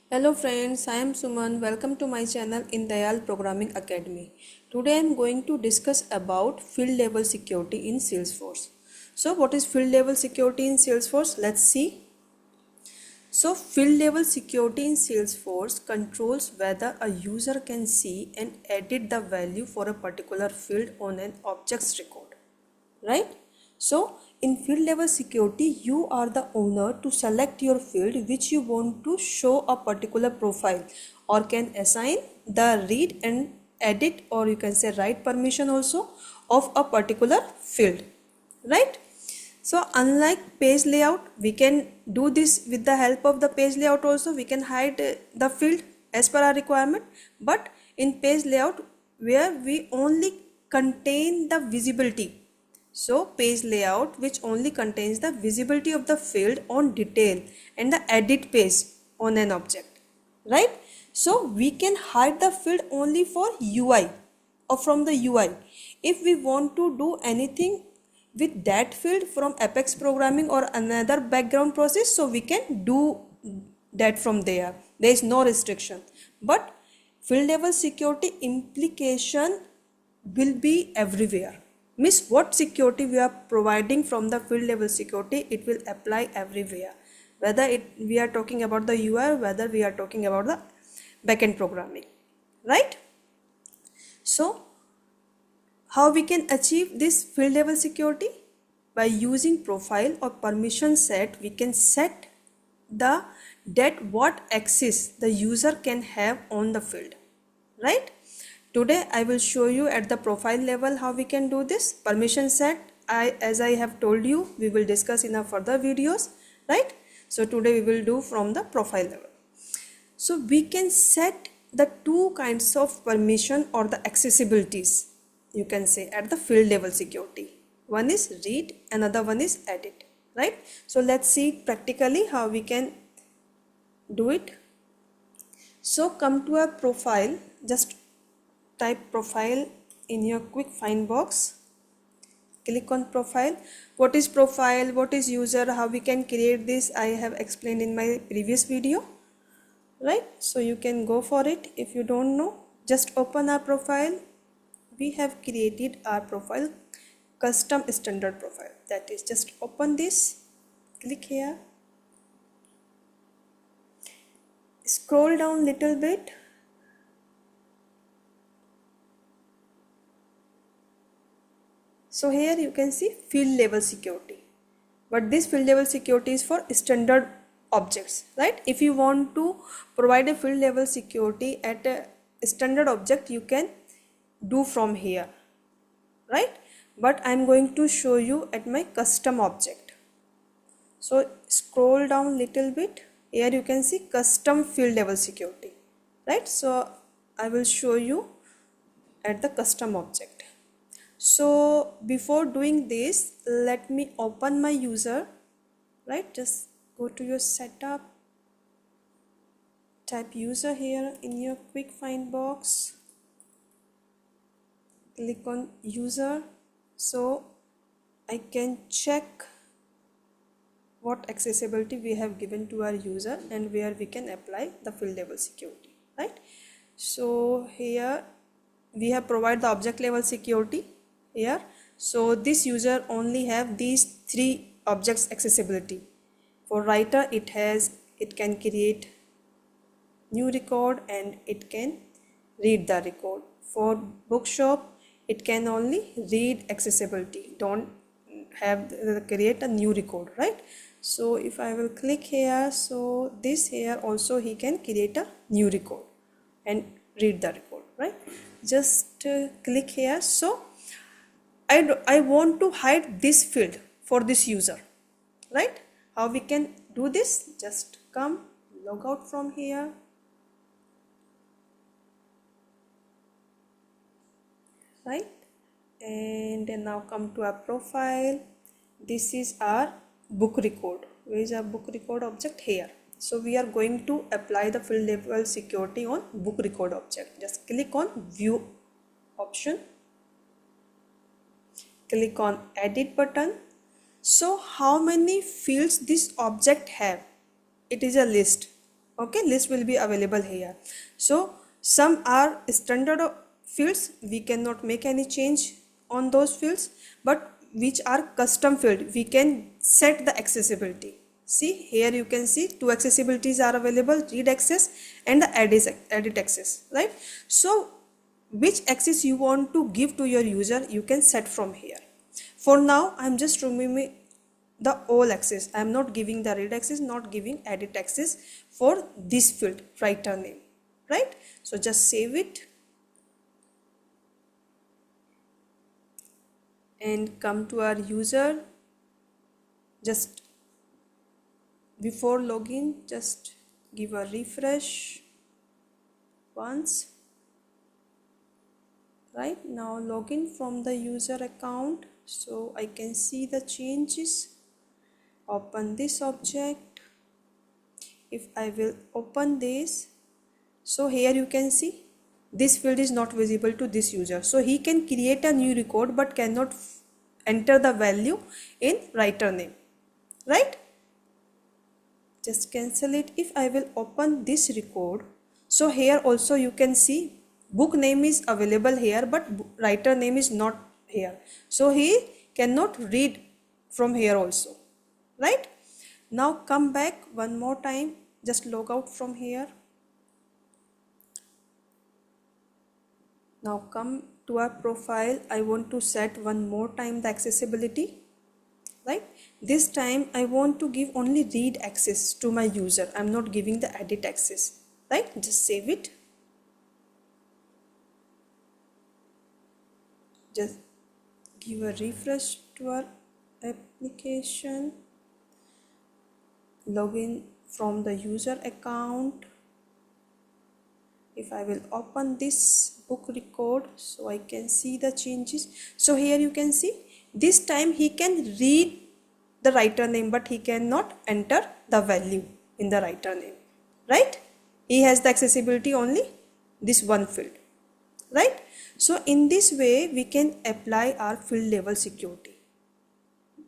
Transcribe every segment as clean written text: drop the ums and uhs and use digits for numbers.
Hello friends, I am Suman. Welcome to my channel in Dayal Programming Academy. Today I am going to discuss about field level security in Salesforce. So what is field level security in Salesforce? Let's see. So field level security in Salesforce controls whether a user can see and edit the value for a particular field on an object's record, right? So in field level security, you are the owner to select your field which you want to show a particular profile, or can assign the read and edit, or you can say write permission also of a particular field, right? So unlike page layout, we can do this with the help of the page layout also. We can hide the field as per our requirement, but in page layout where we only contain the visibility, so page layout which only contains the visibility of the field on detail and the edit page on an object, right? So we can hide the field only for UI or from the UI. If we want to do anything with that field from Apex programming or another background process, so we can do that from there. There is no restriction. But field level security implication will be everywhere. Means what security we are providing from the field level security, it will apply everywhere. Whether we are talking about the UI, whether we are talking about the backend programming, right? So how we can achieve this field level security? By using profile or permission set, we can set the that what access the user can have on the field, right? Today I will show you at the profile level how we can do this permission set. As I have told you, we will discuss in our further videos, right? So today we will do from the profile level. So we can set the two kinds of permission or the accessibilities, you can say, at the field level security. One is read, another one is edit, right? So let's see practically how we can do it. So come to our profile, just type profile in your quick find box, click on profile. What is profile, what is user, how we can create this, I have explained in my previous video, right? So you can go for it. If you don't know, just open our profile. We have created our profile, custom standard profile. That is, just open this, click here, scroll down little bit, so here you can see field level security, but this field level security is for standard objects, right? If you want to provide a field level security at a standard object, you can do from here, right? But I'm going to show you at my custom object. So scroll down little bit, here you can see custom field level security, right? So I will show you at the custom object. So before doing this, let me open my user, right? Just go to your setup, type user here in your quick find box, click on user, so I can check what accessibility we have given to our user and where we can apply the field level security, right? So here we have provided the object level security here. So this user only have these three objects accessibility. For writer, it can create new record and it can read the record. For bookshop, it can only read accessibility, don't have create a new record, right? So if I will click here, so this here also he can create a new record and read the record, right? Just click here. So I want to hide this field for this user, right? How we can do this? Just come log out from here, right? And then now come to our profile. This is our book record. Where is our book record object? Here. So we are going to apply the field level security on book record object. Just click on view option, click on edit button. So how many fields this object have? It is a list. Okay, list will be available here. So some are standard fields, we cannot make any change on those fields, but which are custom field, we can set the accessibility. See here you can see two accessibilities are available, read access and the edit access, right? So which access you want to give to your user, you can set from here. For now I am just removing the all access, I am not giving the read access, not giving edit access for this field writer name, right? So just save it and come to our user. Just before login, just give a refresh once. Right now login from the user account, so I can see the changes. Open this object. If I will open this, so here you can see this field is not visible to this user, so he can create a new record but cannot enter the value in writer name, right? Just cancel it. If I will open this record, so here also you can see book name is available here but writer name is not here, so he cannot read from here also, right? Now come back one more time, just log out from here. Now come to our profile. I want to set one more time the accessibility, right? This time I want to give only read access to my user, I'm not giving the edit access, right? Just save it. Just give a refresh to our application. Login from the user account. If I will open this book record, so I can see the changes. So here you can see this time he can read the writer name but he cannot enter the value in the writer name, right? He has the accessibility only this one field, right? So in this way we can apply our field level security.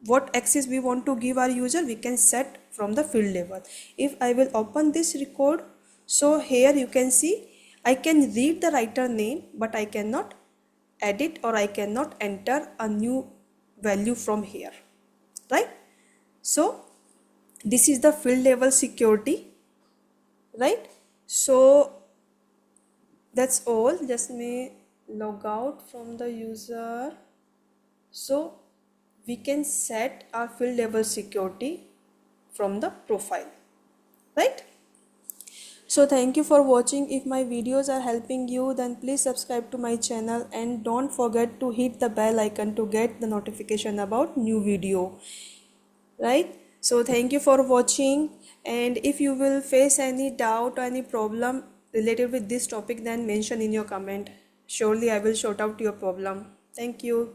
What access we want to give our user, we can set from the field level. If I will open this record, so here you can see I can read the writer name but I cannot edit or I cannot enter a new value from here, right? So this is the field level security, right? So that's all. Just may log out from the user, so we can set our field level security from the profile, right? So thank you for watching. If my videos are helping you, then please subscribe to my channel and don't forget to hit the bell icon to get the notification about new video, right? So thank you for watching, and if you will face any doubt or any problem related with this topic, then mention in your comment. Surely I will sort out your problem. Thank you.